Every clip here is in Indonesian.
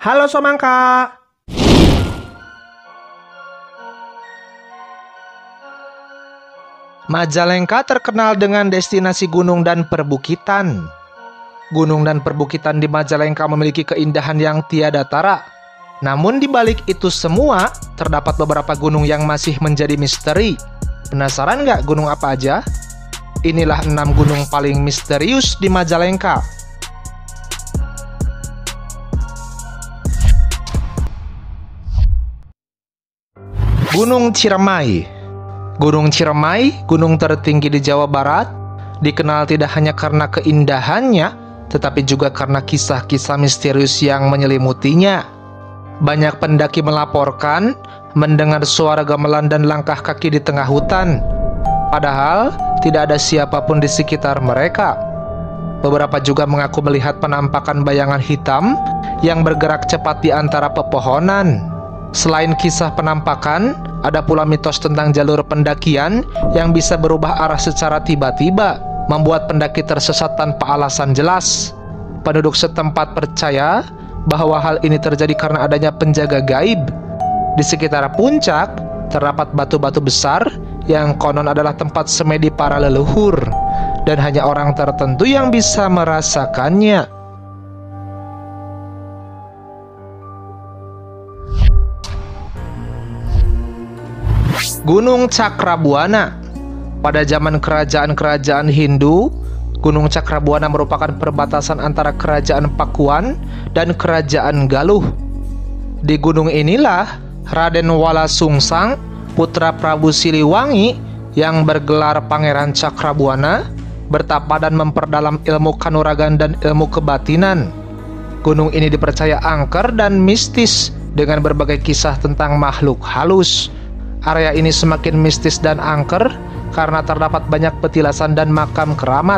Halo Somangka. Majalengka terkenal dengan destinasi gunung dan perbukitan. Gunung dan perbukitan di Majalengka memiliki keindahan yang tiada tara. Namun di balik itu semua, terdapat beberapa gunung yang masih menjadi misteri. Penasaran nggak gunung apa aja? Inilah 6 gunung paling misterius di Majalengka. Gunung Ciremai. Gunung Ciremai, gunung tertinggi di Jawa Barat, dikenal tidak hanya karena keindahannya, tetapi juga karena kisah-kisah misterius yang menyelimutinya. Banyak pendaki melaporkan mendengar suara gamelan dan langkah kaki di tengah hutan, padahal tidak ada siapapun di sekitar mereka. Beberapa juga mengaku melihat penampakan bayangan hitam yang bergerak cepat di antara pepohonan. Selain kisah penampakan, ada pula mitos tentang jalur pendakian yang bisa berubah arah secara tiba-tiba, membuat pendaki tersesat tanpa alasan jelas. Penduduk setempat percaya bahwa hal ini terjadi karena adanya penjaga gaib. Di sekitar puncak, terdapat batu-batu besar yang konon adalah tempat semedi para leluhur, dan hanya orang tertentu yang bisa merasakannya. Gunung Cakrabuana. Pada zaman kerajaan-kerajaan Hindu, Gunung Cakrabuana merupakan perbatasan antara kerajaan Pakuan dan kerajaan Galuh. Di gunung inilah Raden Wala Sungsang, putra Prabu Siliwangi yang bergelar Pangeran Cakrabuana, bertapa dan memperdalam ilmu kanuragan dan ilmu kebatinan. Gunung ini dipercaya angker dan mistis dengan berbagai kisah tentang makhluk halus. Area ini semakin mistis dan angker karena terdapat banyak petilasan dan makam keramat.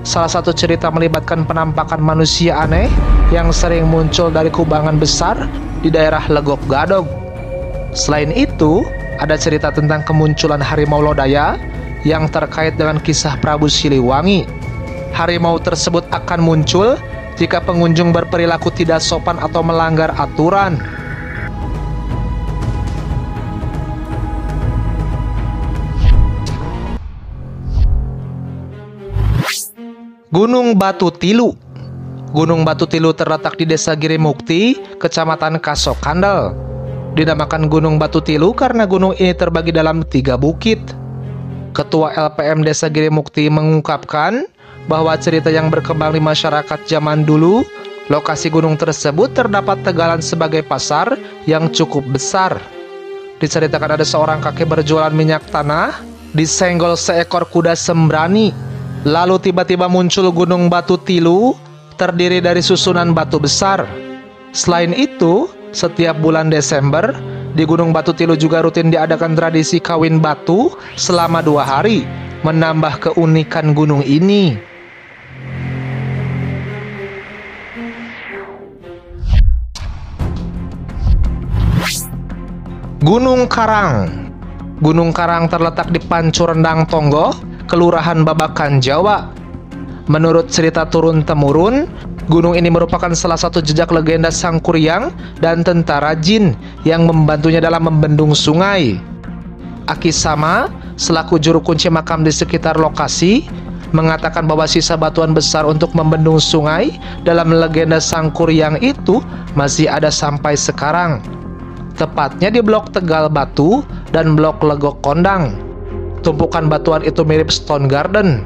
Salah satu cerita melibatkan penampakan manusia aneh yang sering muncul dari kubangan besar di daerah Legok Gadog. Selain itu, ada cerita tentang kemunculan harimau lodaya yang terkait dengan kisah Prabu Siliwangi. Harimau tersebut akan muncul jika pengunjung berperilaku tidak sopan atau melanggar aturan. Gunung Batu Tilu. Gunung Batu Tilu terletak di Desa Girimukti, Kecamatan Kasokandel. Dinamakan Gunung Batu Tilu karena gunung ini terbagi dalam 3 bukit. Ketua LPM Desa Girimukti mengungkapkan bahwa cerita yang berkembang di masyarakat zaman dulu, lokasi gunung tersebut terdapat tegalan sebagai pasar yang cukup besar. Diceritakan ada seorang kakek berjualan minyak tanah, disenggol seekor kuda sembrani. Lalu tiba-tiba muncul Gunung Batu Tilu, terdiri dari susunan batu besar. Selain itu, setiap bulan Desember, di Gunung Batu Tilu juga rutin diadakan tradisi kawin batu selama 2 hari, menambah keunikan gunung ini. Gunung Karang. Gunung Karang terletak di Pancu Rendang Tonggo, Kelurahan Babakan, Jawa. Menurut cerita turun-temurun, gunung ini merupakan salah satu jejak legenda Sang Kuryang dan tentara jin yang membantunya dalam membendung sungai. Aki Sama, selaku juru kunci makam di sekitar lokasi, mengatakan bahwa sisa batuan besar untuk membendung sungai dalam legenda Sang Kuryang itu masih ada sampai sekarang. Tepatnya di Blok Tegal Batu dan Blok Legok Kondang. Tumpukan batuan itu mirip Stone Garden.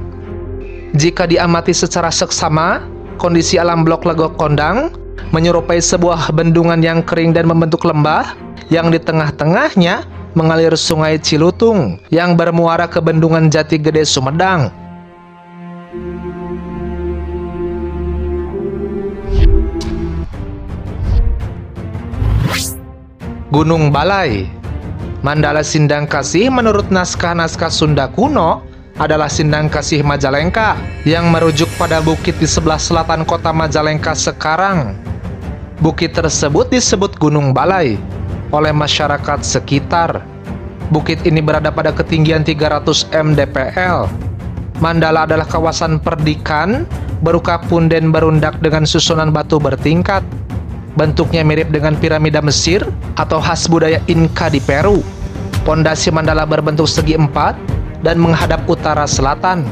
Jika diamati secara seksama, kondisi alam Blok Legok Kondang menyerupai sebuah bendungan yang kering dan membentuk lembah yang di tengah-tengahnya mengalir sungai Cilutung yang bermuara ke bendungan Jati Gede, Sumedang. Gunung Balai. Mandala Sindang Kasih menurut naskah-naskah Sunda kuno adalah Sindang Kasih Majalengka yang merujuk pada bukit di sebelah selatan kota Majalengka sekarang. Bukit tersebut disebut Gunung Balai oleh masyarakat sekitar. Bukit ini berada pada ketinggian 300 mdpl. Mandala adalah kawasan perdikan berupa punden berundak dengan susunan batu bertingkat. Bentuknya mirip dengan piramida Mesir atau khas budaya Inka di Peru. Pondasi mandala berbentuk segi empat dan menghadap utara selatan.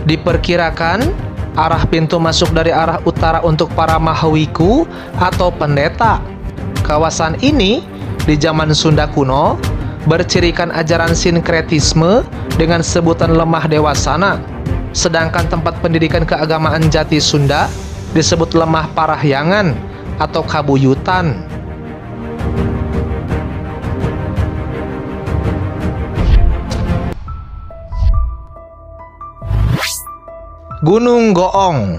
Diperkirakan arah pintu masuk dari arah utara untuk para mahawiku atau pendeta. Kawasan ini di zaman Sunda kuno bercirikan ajaran sinkretisme dengan sebutan lemah dewasana. Sedangkan tempat pendidikan keagamaan jati Sunda disebut lemah parahyangan atau kabuyutan. Gunung Goong.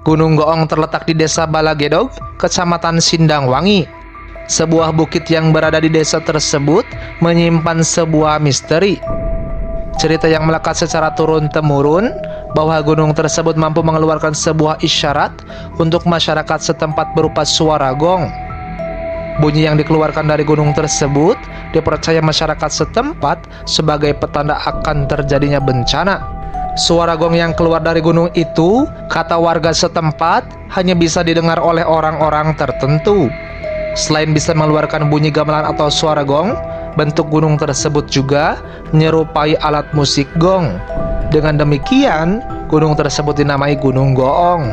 Gunung Goong terletak di Desa Balagedog, Kecamatan Sindangwangi. Sebuah bukit yang berada di desa tersebut menyimpan sebuah misteri. Cerita yang melekat secara turun-temurun bahwa gunung tersebut mampu mengeluarkan sebuah isyarat untuk masyarakat setempat berupa suara gong. Bunyi yang dikeluarkan dari gunung tersebut dipercaya masyarakat setempat sebagai petanda akan terjadinya bencana. Suara gong yang keluar dari gunung itu, kata warga setempat, hanya bisa didengar oleh orang-orang tertentu. Selain bisa mengeluarkan bunyi gamelan atau suara gong, bentuk gunung tersebut juga menyerupai alat musik gong. Dengan demikian, gunung tersebut dinamai Gunung Goong.